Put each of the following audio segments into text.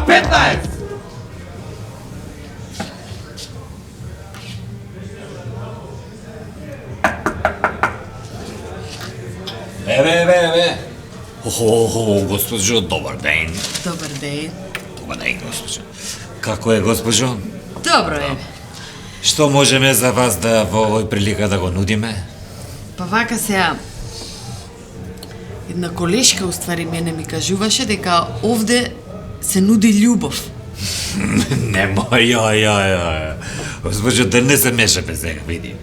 К15! Еве. Госпожо, добар ден. Добар ден. Добар ден, госпожо. Како е, госпожо? Добро е. Што можеме за вас да во овој прилика да го нудиме? Па вака сега, една колешка уствари мене ми кажуваше дека овде се нуди љубов. Немој, ја. Госпожо, да не се мешаме сега, види.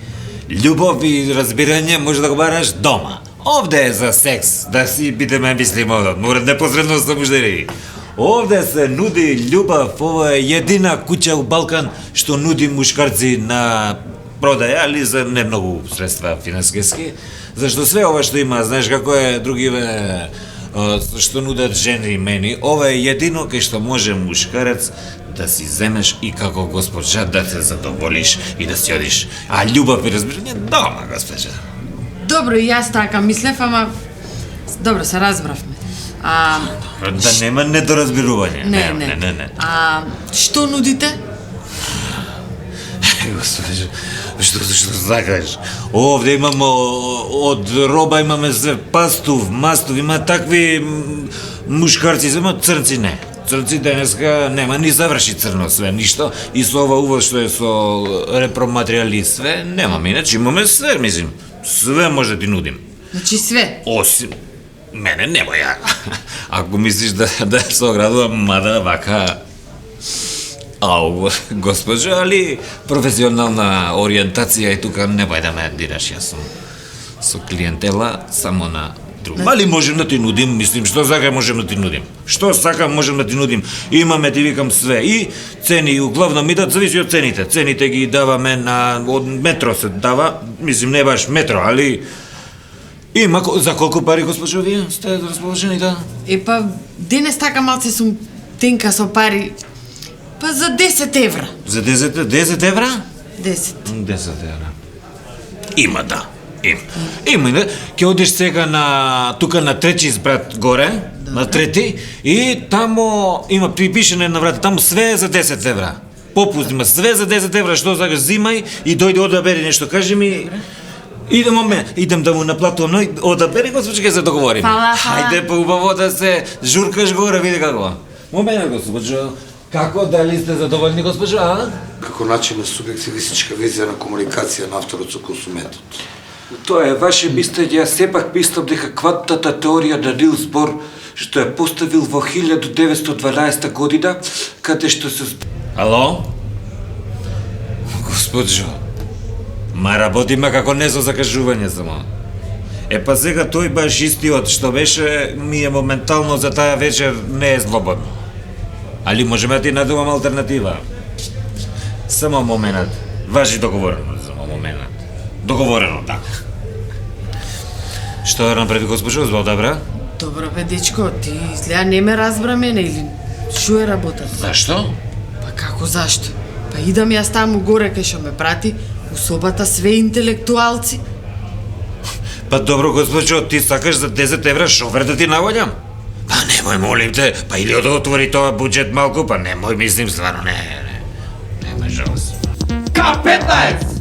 Љубов и разбирање може да го бараш дома. Овде е за секс, да си бидеме мислимо, непосредно со мужери. Овде се нуди љубов, ова е едина куќа у Балкан што нуди мушкарци на продаја, али за не многу средства финансиски, зашто све ова што има, знаеш како е другиве што нудат жени и мени, ова е едино кај што може мушкарец да си земеш и како госпожа да те задоволиш и да си одиш. А љубов и разбирање дома, госпожа. Добро, и јас така мислев, ама... Добро, се разбравме. Да нема недоразбирување. Не. Што нудите? Господи, што сакаш? Овде имаме од роба имаме све, пастув, мастув, има такви мушкарци, има црнци не. Црнци денеска нема ни заврши црно све, ништо. И со ова увоз што е со репроматеријали све, немаме, иначе имаме све, мислим. Све може да ти нудим. Значи све? Осим... Мене немој ја. Ако мислиш да се оградувам, мада вака... Ау, госпожо, али професионална ориентација и тука немој да ме дираш, јас сум со клиентела само на друго. Али можем да ти нудим, мислим, што сака можем да ти нудим. Што сака можем да ти нудим. Имаме, ти викам, све. И цени, углавно ми дат, зависи од цените. Цените ги даваме од метро се дава, мислим, не баш метро, али... Има, за колку пари, госпожо, вие сте расположени, да? Па, денес така малце сум тенка со пари. Па за 10 евра. За 10 евра? 10. 10 евра. Има, да. Има, да. Ке одиш сега тука на трети избрат горе, на трети, и тамо има припишено на врата, тамо све е за 10 евра. Попуст има све за 10 евра, што сакаш зимај и дојде одабери нешто, кажи ми... Идем да му наплатувам, но одабери, госпожо, ќе се договориме. Фала. Хајде поубаво да се журкаш горе, види како. Момент, госпожо. Како, дали сте задоволни, госпожо, а? Како начин на субјективистичка визија на комуникација на авторот со консументот. Тоа е ваше мислење, јас сепак мислам дека квантната теорија на Нилс Бор, што ја поставил во 1912 година, каде што се... Ало? Госпожо, ма работиме како не со закажување само. Па сега тој баш истиот што беше, ми е моментално за таа вечер не е слободно. Али можеме да ти надумам алтернатива. Само момент. Важи договорено, само момент. Договорено, така. Што да направи, госпожо, збор добра? Добро бе, дечко, ти изгледа не ме разбра мене или шо е работата? Зашто? Па како зашто? Па идам јас таму горе кај што ме прати, у собата све интелектуалци. Па добро, госпожо, ти сакаш за 10 евра шофер да ти наводјам? Па немој, молим те, па или да отвори тоа буџет малку, па немој, мислим, стварно, не, немој, жалост. К15!